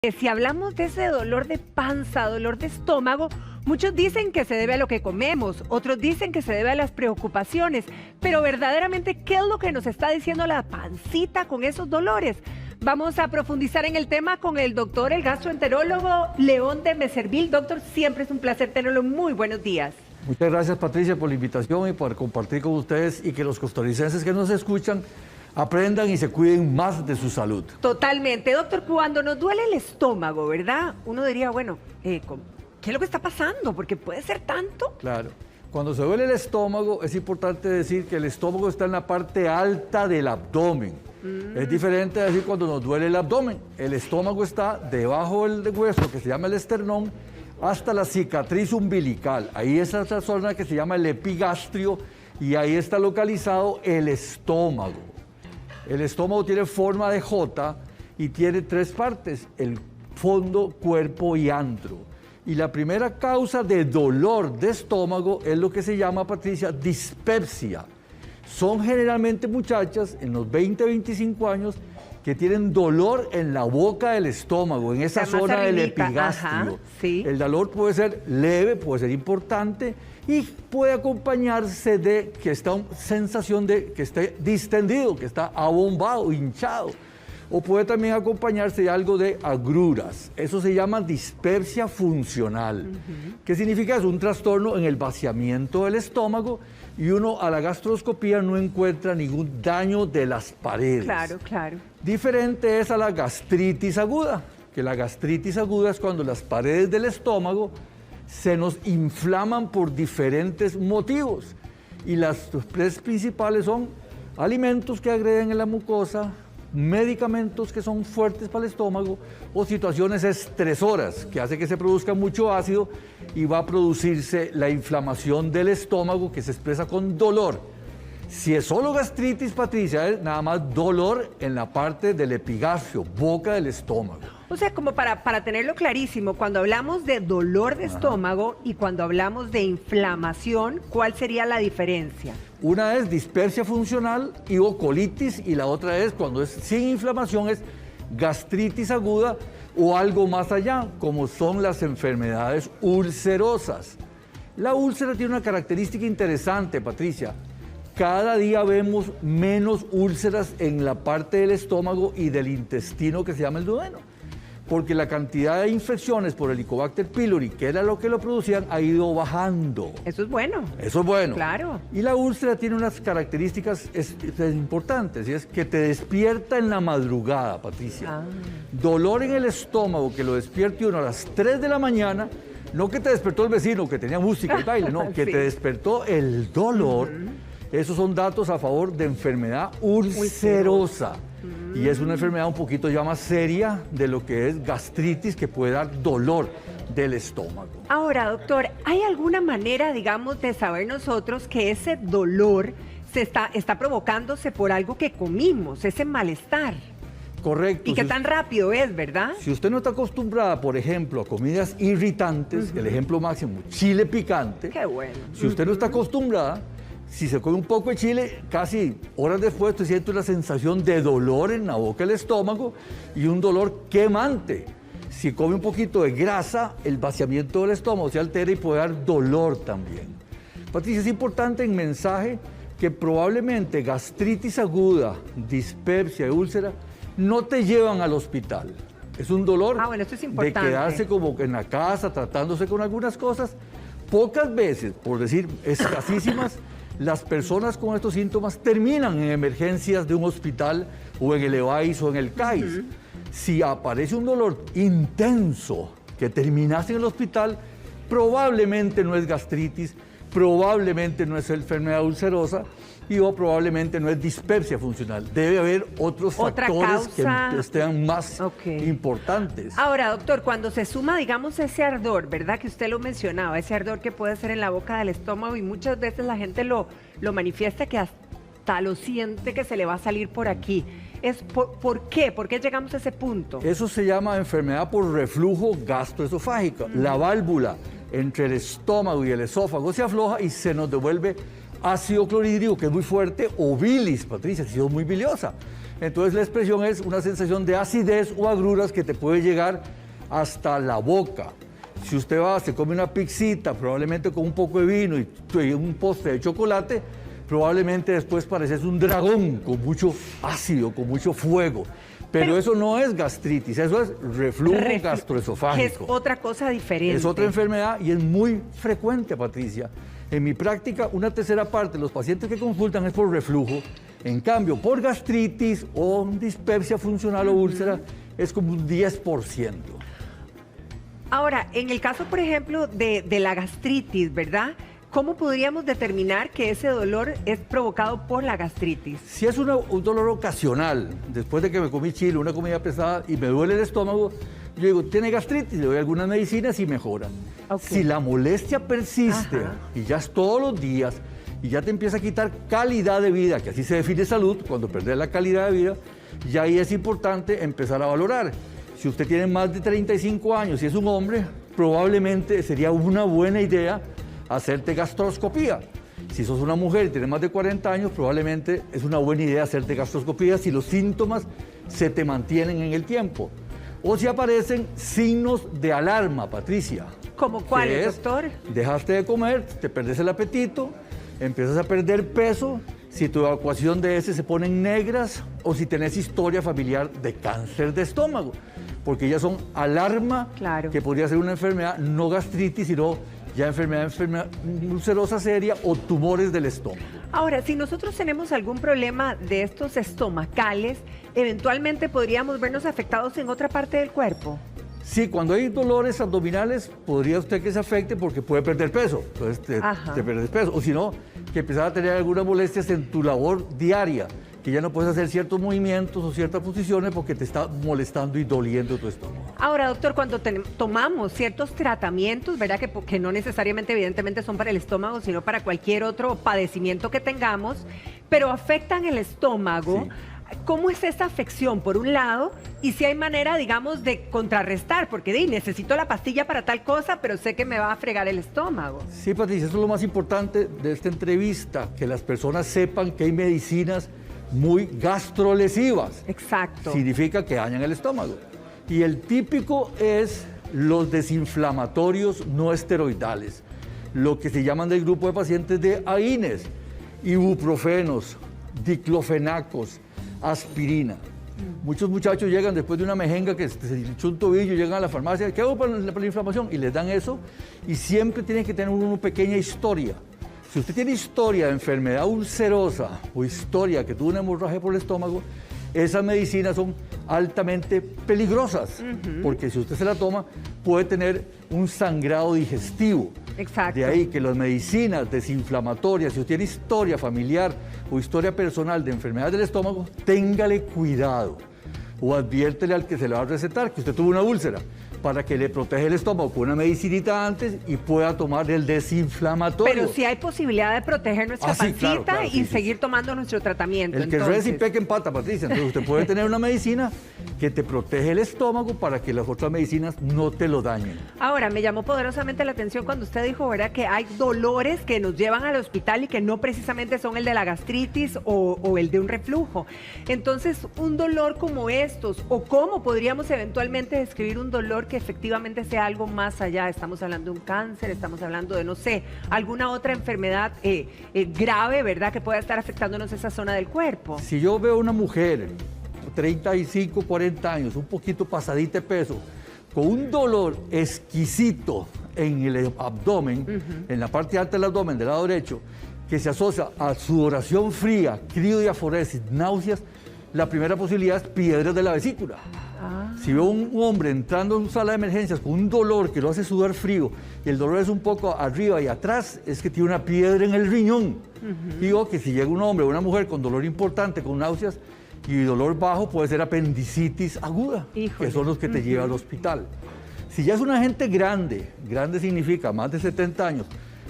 Si hablamos de ese dolor de panza, dolor de estómago, muchos dicen que se debe a lo que comemos, otros dicen que se debe a las preocupaciones, pero verdaderamente, ¿qué es lo que nos está diciendo la pancita con esos dolores? Vamos a profundizar en el tema con el doctor, el gastroenterólogo León de Meservil. Doctor, siempre es un placer tenerlo. Muy buenos días. Muchas gracias, Patricia, por la invitación y por compartir con ustedes y que los costarricenses que nos escuchan aprendan y se cuiden más de su salud. Totalmente. Doctor, cuando nos duele el estómago, ¿verdad? Uno diría, bueno, ¿qué es lo que está pasando? Porque puede ser tanto. Claro. Cuando se duele el estómago, es importante decir que el estómago está en la parte alta del abdomen. Es diferente a decir cuando nos duele el abdomen. El estómago está debajo del hueso, que se llama el esternón, hasta la cicatriz umbilical. Ahí es esa zona que se llama el epigastrio y ahí está localizado el estómago. El estómago tiene forma de J y tiene tres partes, el fondo, cuerpo y antro. Y la primera causa de dolor de estómago es lo que se llama, Patricia, dispepsia. Son generalmente muchachas en los 20-25 años que tienen dolor en la boca del estómago, en esa zona del epigastrio. Ajá, sí. El dolor puede ser leve, puede ser importante y puede acompañarse de que está una sensación de que esté distendido, que está abombado, hinchado. O puede también acompañarse de algo de agruras. Eso se llama dispepsia funcional. ¿Qué significa? Es un trastorno en el vaciamiento del estómago y uno a la gastroscopía no encuentra ningún daño de las paredes. Claro, claro. Diferente es a la gastritis aguda, que la gastritis aguda es cuando las paredes del estómago se nos inflaman por diferentes motivos. Y las tres principales son alimentos que agreden en la mucosa, medicamentos que son fuertes para el estómago o situaciones estresoras que hace que se produzca mucho ácido y va a producirse la inflamación del estómago que se expresa con dolor. Si es solo gastritis, Patricia, es nada más dolor en la parte del epigastrio, boca del estómago. O sea, como para tenerlo clarísimo, cuando hablamos de dolor de estómago y cuando hablamos de inflamación, ¿cuál sería la diferencia? Una es dispepsia funcional y o colitis y la otra es cuando es sin inflamación es gastritis aguda o algo más allá, como son las enfermedades ulcerosas. La úlcera tiene una característica interesante, Patricia. Cada día vemos menos úlceras en la parte del estómago y del intestino que se llama el duodeno, porque la cantidad de infecciones por Helicobacter pylori, que era lo que lo producían, ha ido bajando. Eso es bueno. Eso es bueno. Claro. Y la úlcera tiene unas características importantes, y es que te despierta en la madrugada, Patricia. Dolor en el estómago que lo despierte uno a las 3 de la mañana, no que te despertó el vecino que tenía música y baile, no, que Sí. te despertó el dolor. Esos son datos a favor de enfermedad ulcerosa. Y es una enfermedad un poquito ya más seria de lo que es gastritis, que puede dar dolor del estómago. Ahora, doctor, ¿hay alguna manera, digamos, de saber nosotros que ese dolor está provocándose por algo que comimos, ese malestar? Correcto. ¿Y qué tan rápido es, verdad? Si usted no está acostumbrada, por ejemplo, a comidas irritantes, el ejemplo máximo, chile picante. Qué bueno. Si usted no está acostumbrada, si se come un poco de chile, casi horas después usted siente una sensación de dolor en la boca del estómago y un dolor quemante. Si come un poquito de grasa, el vaciamiento del estómago se altera y puede dar dolor también. Patricia, es importante en mensaje que probablemente gastritis aguda, dispepsia y úlcera no te llevan al hospital. Es un dolor Bueno, esto es importante. de quedarse como en la casa tratándose con algunas cosas. Pocas veces, por decir escasísimas, las personas con estos síntomas terminan en emergencias de un hospital o en el EVAIS o en el CAIS. Si aparece un dolor intenso que terminase en el hospital, probablemente no es gastritis, probablemente no es enfermedad ulcerosa o probablemente no es dispepsia funcional. Debe haber otros factores que estén más importantes. Ahora, doctor, cuando se suma, digamos, ese ardor, ¿verdad? Que usted lo mencionaba, ese ardor que puede ser en la boca del estómago y muchas veces la gente lo manifiesta que hasta lo siente que se le va a salir por aquí. ¿Por qué? ¿Por qué llegamos a ese punto? Eso se llama enfermedad por reflujo gastroesofágico. La válvula entre el estómago y el esófago se afloja y se nos devuelve ácido clorhídrico, que es muy fuerte, o bilis, Patricia, si es muy biliosa. Entonces la expresión es una sensación de acidez o agruras que te puede llegar hasta la boca. Si usted va, se come una pizzita, probablemente con un poco de vino y un postre de chocolate, probablemente después pareces un dragón con mucho ácido, con mucho fuego. Pero eso no es gastritis, eso es reflujo gastroesofágico. Es otra cosa diferente. Es otra enfermedad y es muy frecuente, Patricia. En mi práctica, una tercera parte de los pacientes que consultan es por reflujo. En cambio, por gastritis o dispepsia funcional o úlcera, es como un 10%. Ahora, en el caso, por ejemplo, de la gastritis, ¿verdad? ¿Cómo podríamos determinar que ese dolor es provocado por la gastritis? Si es un dolor ocasional, después de que me comí chile, una comida pesada y me duele el estómago, yo digo, tiene gastritis, le doy algunas medicinas y mejora. Okay. Si la molestia persiste y ya es todos los días y ya te empieza a quitar calidad de vida, que así se define salud, cuando perdés la calidad de vida, ya ahí es importante empezar a valorar. Si usted tiene más de 35 años y es un hombre, probablemente sería una buena idea hacerte gastroscopía. Si sos una mujer y tienes más de 40 años, probablemente es una buena idea hacerte gastroscopía si los síntomas se te mantienen en el tiempo. O si aparecen signos de alarma, Patricia. ¿Cómo cuáles, doctor? Dejaste de comer, te perdés el apetito, empiezas a perder peso, si tu evacuación de heces se ponen negras o si tenés historia familiar de cáncer de estómago. Porque ya son alarma, que podría ser una enfermedad, no gastritis, sino ya enfermedad ulcerosa seria o tumores del estómago. Ahora, si nosotros tenemos algún problema de estos estomacales, eventualmente podríamos vernos afectados en otra parte del cuerpo. Sí, cuando hay dolores abdominales, podría usted que se afecte porque puede perder peso. Entonces te pierdes peso. O si no, que empezar a tener algunas molestias en tu labor diaria, que ya no puedes hacer ciertos movimientos o ciertas posiciones porque te está molestando y doliendo tu estómago. Ahora, doctor, cuando tomamos ciertos tratamientos, ¿verdad? Que no necesariamente, evidentemente, son para el estómago, sino para cualquier otro padecimiento que tengamos, pero afectan el estómago. Sí. ¿Cómo es esa afección, por un lado? Y si hay manera, digamos, de contrarrestar, porque necesito la pastilla para tal cosa, pero sé que me va a fregar el estómago. Sí, Patricia, eso es lo más importante de esta entrevista, que las personas sepan que hay medicinas muy gastrolesivas. Exacto. Significa que dañan el estómago. Y el típico es los desinflamatorios no esteroidales, lo que se llaman del grupo de pacientes de AINES, ibuprofenos, diclofenacos, aspirina. Muchos muchachos llegan después de una mejenga que se hinchó un tobillo, llegan a la farmacia, ¿qué hago para la inflamación? Y les dan eso, y siempre tienen que tener una pequeña historia. Si usted tiene historia de enfermedad ulcerosa o historia que tuvo una hemorragia por el estómago, esas medicinas son altamente peligrosas, porque si usted se la toma, puede tener un sangrado digestivo. Exacto. De ahí que las medicinas desinflamatorias, si usted tiene historia familiar o historia personal de enfermedad del estómago, téngale cuidado o adviértele al que se le va a recetar que usted tuvo una úlcera, para que le proteja el estómago con una medicinita antes y pueda tomar el desinflamatorio. Pero sí hay posibilidad de proteger nuestra pancita y seguir tomando nuestro tratamiento. El que reza y peca empata, Patricia. Entonces usted puede tener una medicina que te protege el estómago para que las otras medicinas no te lo dañen. Ahora, me llamó poderosamente la atención cuando usted dijo, ¿verdad?, que hay dolores que nos llevan al hospital y que no precisamente son el de la gastritis o el de un reflujo. Entonces, un dolor como estos, o cómo podríamos eventualmente describir un dolor que efectivamente sea algo más allá. Estamos hablando de un cáncer, estamos hablando de, no sé, alguna otra enfermedad grave, ¿verdad?, que pueda estar afectándonos esa zona del cuerpo. Si yo veo una mujer, 35, 40 años, un poquito pasadita de peso, con un dolor exquisito en el abdomen, en la parte alta del abdomen del lado derecho, que se asocia a sudoración fría, criodiaforesis, náuseas, la primera posibilidad es piedras de la vesícula. Si veo un hombre entrando en una sala de emergencias con un dolor que lo hace sudar frío y el dolor es un poco arriba y atrás, es que tiene una piedra en el riñón. Digo que si llega un hombre o una mujer con dolor importante, con náuseas y dolor bajo, puede ser apendicitis aguda, que son los que te llevan al hospital. Si ya es una gente grande, grande significa más de 70 años,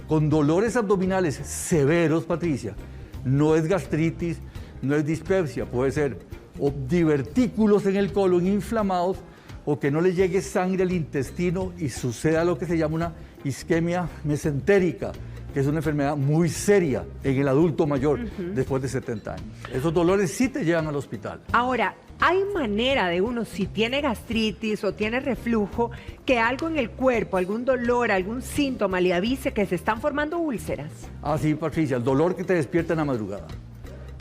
con dolores abdominales severos, Patricia, no es gastritis, no es dispepsia, puede ser o divertículos en el colon inflamados o que no le llegue sangre al intestino y suceda lo que se llama una isquemia mesentérica, que es una enfermedad muy seria en el adulto mayor después de 70 años. Esos dolores sí te llevan al hospital. Ahora, ¿hay manera de uno, si tiene gastritis o tiene reflujo, que algo en el cuerpo, algún dolor, algún síntoma le avise que se están formando úlceras? Ah, sí, Patricia, el dolor que te despierta en la madrugada.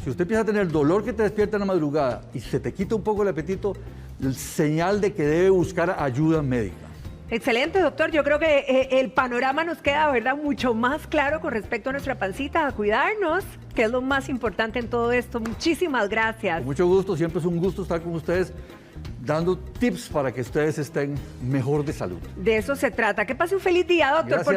Si usted empieza a tener dolor que te despierta en la madrugada y se te quita un poco el apetito, señal de que debe buscar ayuda médica. Excelente, doctor. Yo creo que el panorama nos queda, ¿verdad?, mucho más claro con respecto a nuestra pancita, a cuidarnos, que es lo más importante en todo esto. Muchísimas gracias. Con mucho gusto, siempre es un gusto estar con ustedes dando tips para que ustedes estén mejor de salud. De eso se trata. Que pase un feliz día, doctor. Gracias.